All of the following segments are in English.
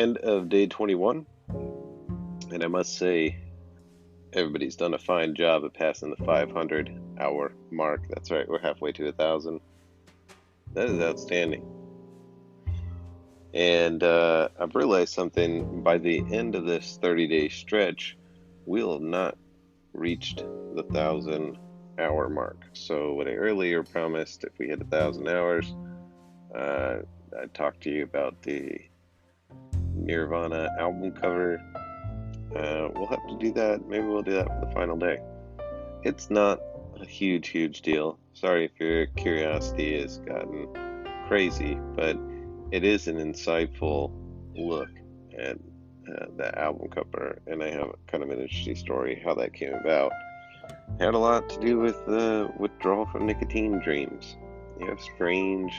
end of day 21, and I must say, everybody's done a fine job of passing the 500-hour mark. That's right, we're halfway to 1,000. That is outstanding. And I've realized something. By the end of this 30-day stretch, we'll have not reached the 1,000-hour mark. So what I earlier promised, if we hit 1,000 hours, I'd talk to you about the Nirvana album cover. We'll have to do that. Maybe we'll do that for the final day. It's not a huge deal. Sorry if your curiosity has gotten crazy, but it is an insightful look at the album cover, and I have kind of an interesting story how that came about. It had a lot to do with withdrawal from nicotine dreams. You have strange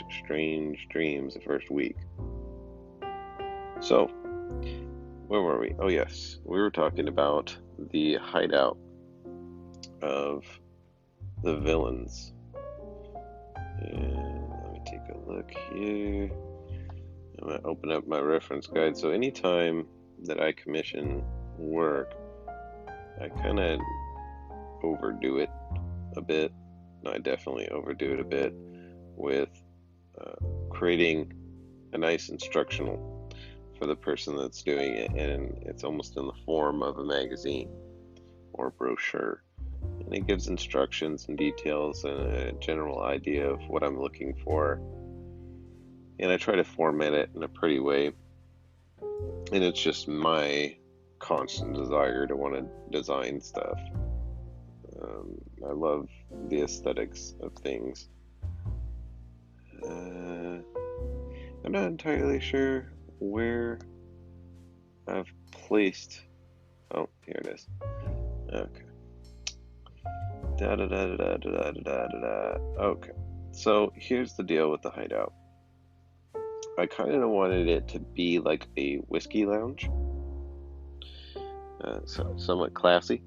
dreams the first week. So, where were we? Oh yes, we were talking about the hideout of the villains. And let me take a look here. I'm going to open up my reference guide. So anytime that I commission work, I kind of overdo it a bit. I definitely overdo it a bit with creating a nice instructional for the person that's doing it, and it's almost in the form of a magazine or a brochure, and it gives instructions and details and a general idea of what I'm looking for, and I try to format it in a pretty way. And it's just my constant desire to want to design stuff. I love the aesthetics of things. I'm not entirely sure where I've placed. Oh, here it is. Okay. Okay. So here's the deal with the hideout. I kind of wanted it to be like a whiskey lounge, so somewhat classy.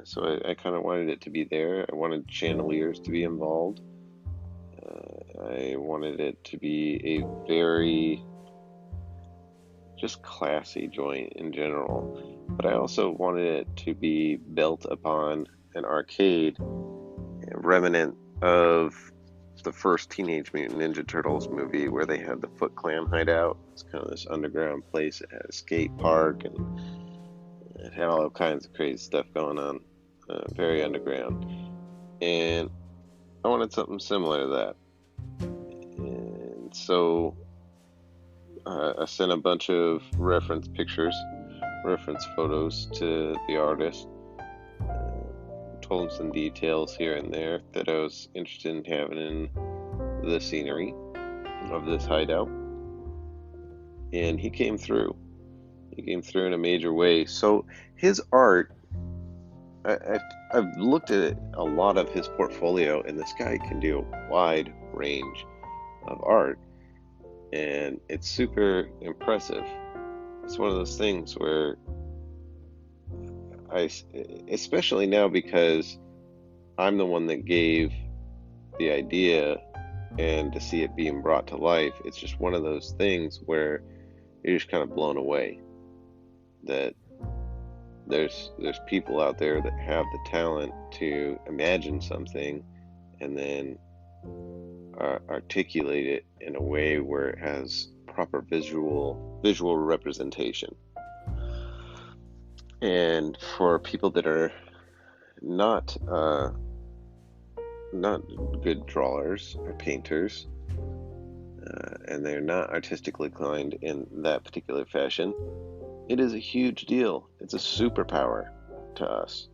So I kind of wanted it to be there. I wanted chandeliers to be involved. I wanted it to be a very just classy joint in general, but I also wanted it to be built upon an arcade remnant of the first Teenage Mutant Ninja Turtles movie, where they had the Foot Clan hideout. It's kind of this underground place. It had a skate park, and it had all kinds of crazy stuff going on, very underground. And I wanted something similar to that. And so I sent a bunch of reference pictures, reference photos to the artist. Told him some details here and there that I was interested in having in the scenery of this hideout. And he came through. He came through in a major way. So his art, I've looked at a lot of his portfolio, and this guy can do a wide range of art, and it's super impressive. It's one of those things where especially now, because I'm the one that gave the idea, and to see it being brought to life, it's just one of those things where you're just kind of blown away that there's people out there that have the talent to imagine something and then articulate it in a way where it has proper visual representation. And for people that are not good drawers or painters, and they're not artistically inclined in that particular fashion, it is a huge deal. It's a superpower to us.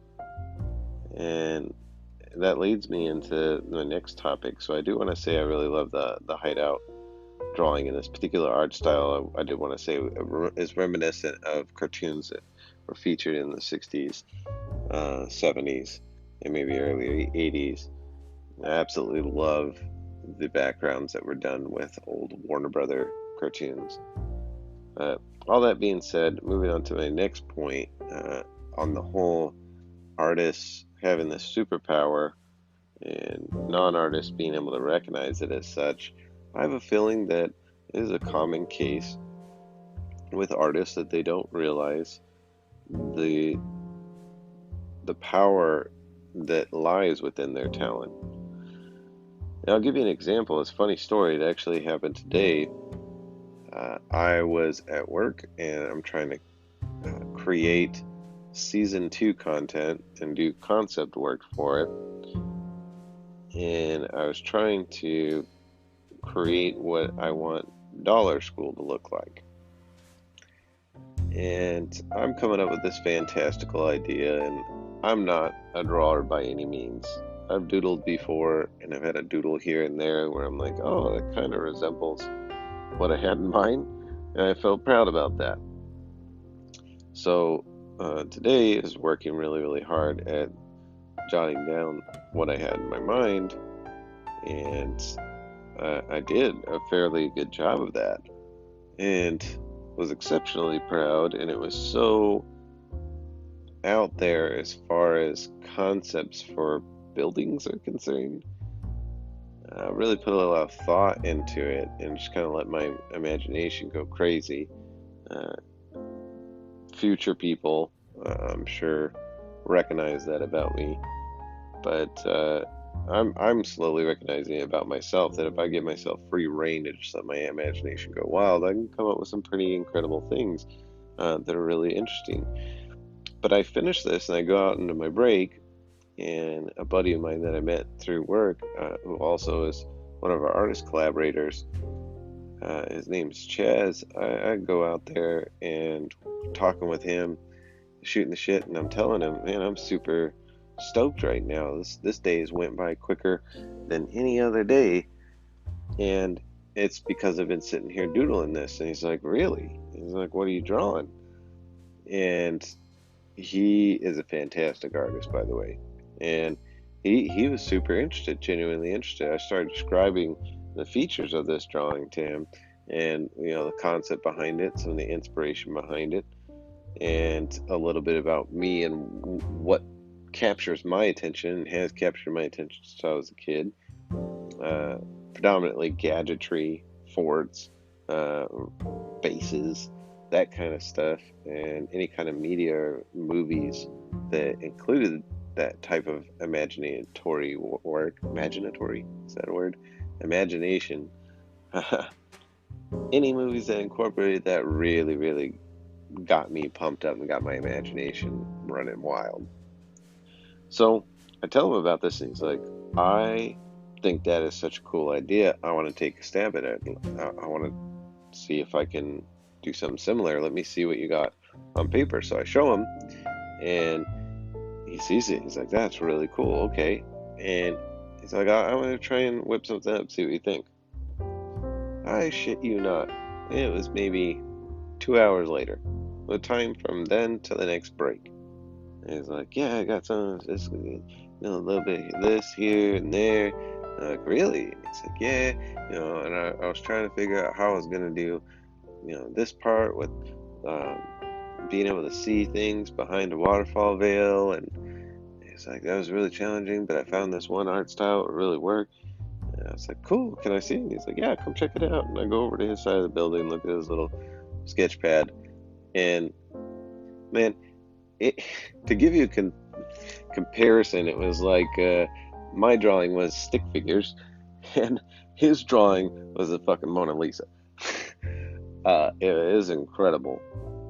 And that leads me into the next topic. So I do want to say I really love the hideout drawing in this particular art style. I do want to say is reminiscent of cartoons that were featured in the 60s, 70s, and maybe early 80s. I absolutely love the backgrounds that were done with old Warner Brother cartoons. All that being said, moving on to my next point, on the whole, artists having this superpower and non-artists being able to recognize it as such, I have a feeling that it is a common case with artists that they don't realize the power that lies within their talent. Now, I'll give you an example. It's a funny story. It actually happened today. I was at work and I'm trying to create season 2 content and do concept work for it. And I was trying to create what I want Dollar School to look like. And I'm coming up with this fantastical idea, and I'm not a drawer by any means. I've doodled before, and I've had a doodle here and there where I'm like, oh, that kind of resembles what I had in mind, and I felt proud about that. So today is working really, really hard at jotting down what I had in my mind, and I did a fairly good job of that, and was exceptionally proud, and it was so out there as far as concepts for buildings are concerned. I really put a lot of thought into it and just kind of let my imagination go crazy. Future people, I'm sure, recognize that about me, but I'm slowly recognizing it about myself, that if I give myself free rein to just let my imagination go wild, I can come up with some pretty incredible things that are really interesting. But I finish this and I go out into my break, and a buddy of mine that I met through work, who also is one of our artist collaborators, his name's Chaz. I go out there and talking with him, shooting the shit, and I'm telling him, man, I'm super stoked right now. This day has went by quicker than any other day, and it's because I've been sitting here doodling this. And he's like, really? He's like, what are you drawing? And he is a fantastic artist, by the way. And he was super interested, genuinely interested. I started describing the features of this drawing to him, and the concept behind it, some of the inspiration behind it, and a little bit about me and what captures my attention and has captured my attention since I was a kid. Predominantly gadgetry, forts, bases, that kind of stuff, and any kind of media or movies that included that type of imaginatory work. Imaginatory, is that a word? Imagination. Any movies that incorporated that really, really got me pumped up and got my imagination running wild. So I tell him about this, and he's like, I think that is such a cool idea. I want to take a stab at it. I want to see if I can do something similar. Let me see what you got on paper. So I show him, and he sees it. He's like, that's really cool. Okay. And he's like, I'm going to try and whip something up, see what you think. I shit you not. It was maybe 2 hours later. The time from then to the next break. And he's like, yeah, I got some of this, a little bit of this here and there. I'm like, really? And he's like, yeah. And I was trying to figure out how I was going to do, this part with being able to see things behind a waterfall veil. And he's like, that was really challenging, but I found this one art style that really worked. And I was like, cool, can I see it? And he's like, yeah, come check it out. And I go over to his side of the building, look at his little sketch pad. And man, to give you a comparison, it was like my drawing was stick figures, and his drawing was a fucking Mona Lisa. It is incredible.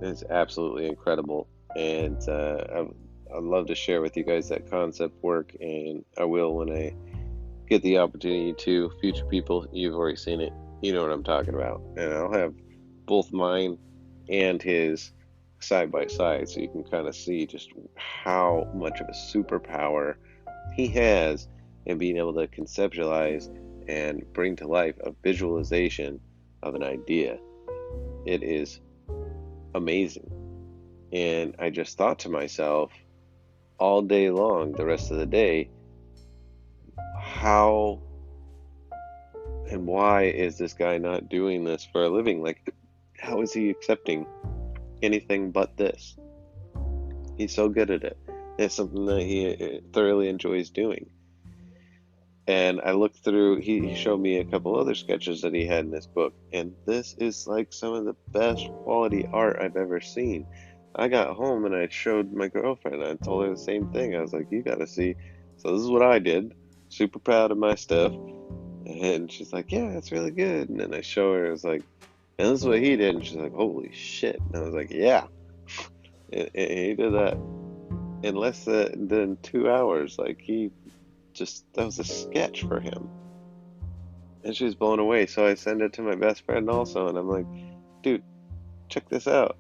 It's absolutely incredible, and I'd love to share with you guys that concept work, and I will when I get the opportunity to. Future people, you've already seen it. You know what I'm talking about, and I'll have both mine and his side by side, so you can kind of see just how much of a superpower he has in being able to conceptualize and bring to life a visualization of an idea. It is amazing. And I just thought to myself all day long, the rest of the day, how and why is this guy not doing this for a living? Like, how is he accepting anything but this? He's so good at it. It's something that he thoroughly enjoys doing. And I looked through, he showed me a couple other sketches that he had in this book, and this is like some of the best quality art I've ever seen. I got home and I showed my girlfriend. I told her the same thing. I was like, you gotta see. So this is what I did. Super proud of my stuff. And she's like, yeah, it's really good. And then I show her, I was like, and this is what he did. And she's like, holy shit. And I was like, yeah. And he did that in less than 2 hours. Like, that was a sketch for him. And she was blown away. So I send it to my best friend also. And I'm like, dude, check this out.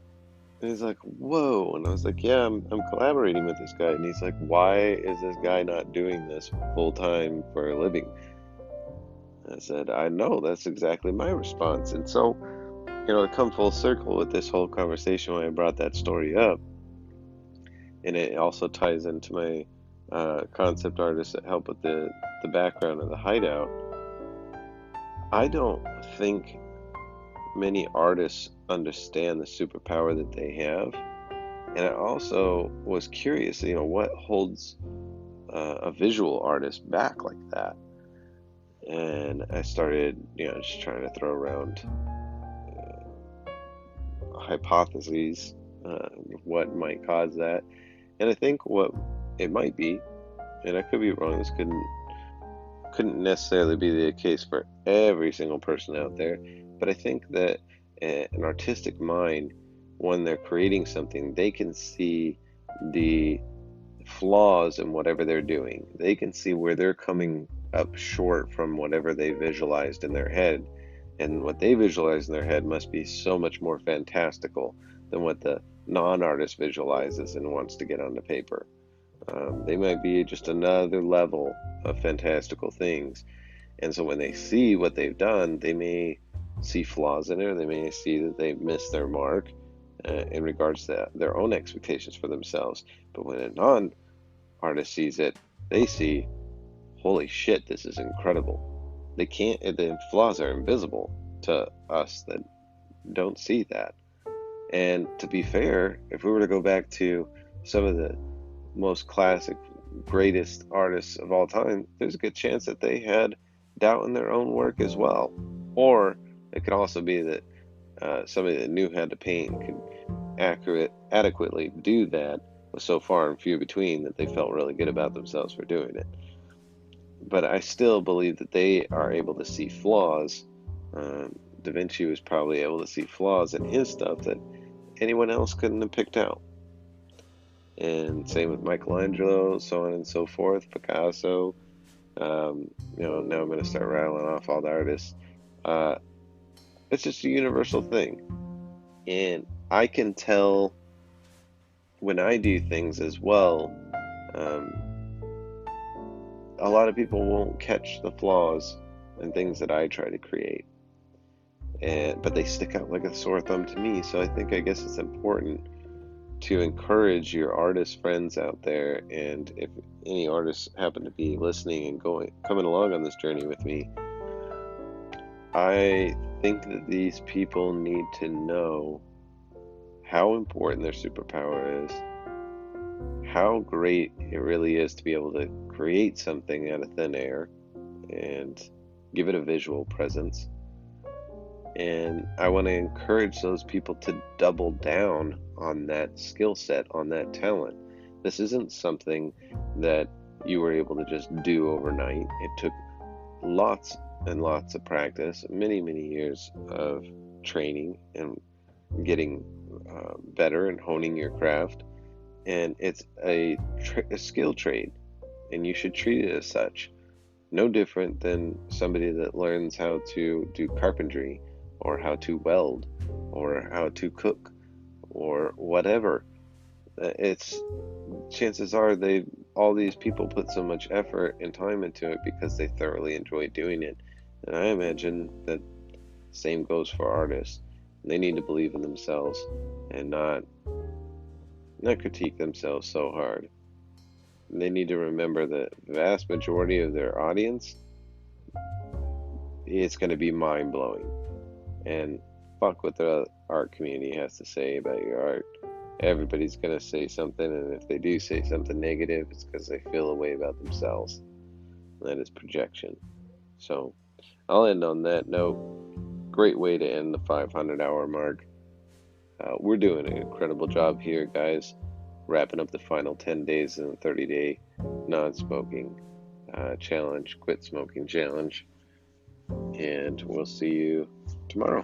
And he's like, whoa. And I was like, yeah, I'm collaborating with this guy. And he's like, why is this guy not doing this full time for a living? I said, I know, that's exactly my response. And so, to come full circle with this whole conversation when I brought that story up, and it also ties into my concept artists that help with the background of the Hideout. I don't think many artists understand the superpower that they have. And I also was curious, what holds a visual artist back like that. And I started, just trying to throw around hypotheses, what might cause that. And I think what it might be, and I could be wrong, this couldn't necessarily be the case for every single person out there, but I think that an artistic mind, when they're creating something, they can see the flaws in whatever they're doing. They can see where they're coming up short from whatever they visualized in their head. And what they visualize in their head must be so much more fantastical than what the non-artist visualizes and wants to get onto paper. They might be just another level of fantastical things. And so when they see what they've done, they may see flaws in it, or they may see that they missed their mark in regards to their own expectations for themselves. But when a non-artist sees it, they see, holy shit, this is incredible. The flaws are invisible to us that don't see that. And to be fair, if we were to go back to some of the most classic, greatest artists of all time, there's a good chance that they had doubt in their own work as well. Or it could also be that somebody that knew how to paint could adequately do that was so far and few between that they felt really good about themselves for doing it. But I still believe that they are able to see flaws. Da Vinci was probably able to see flaws in his stuff that anyone else couldn't have picked out. And same with Michelangelo, so on and so forth, Picasso. Now I'm going to start rattling off all the artists. It's just a universal thing. And I can tell when I do things as well, a lot of people won't catch the flaws in things that I try to create. But they stick out like a sore thumb to me. So I guess it's important to encourage your artist friends out there, and if any artists happen to be listening and coming along on this journey with me, I think that these people need to know how important their superpower is, how great it really is to be able to create something out of thin air and give it a visual presence. And I want to encourage those people to double down on that skill set, on that talent. This isn't something that you were able to just do overnight. It took lots and lots of practice, many, many years of training and getting better and honing your craft. And it's a skill trade, and you should treat it as such. No different than somebody that learns how to do carpentry, or how to weld, or how to cook, or whatever. Chances are all these people put so much effort and time into it because they thoroughly enjoy doing it. And I imagine that same goes for artists. They need to believe in themselves and not critique themselves so hard. They need to remember the vast majority of their audience, it's going to be mind-blowing. And fuck what the art community has to say about your art. Everybody's going to say something, and if they do say something negative, it's because they feel a way about themselves. That is projection. So I'll end on that note. Great way to end the 500-hour mark. We're doing an incredible job here, guys. Wrapping up the final 10 days in the 30-day non-smoking challenge, quit smoking challenge. And we'll see you tomorrow.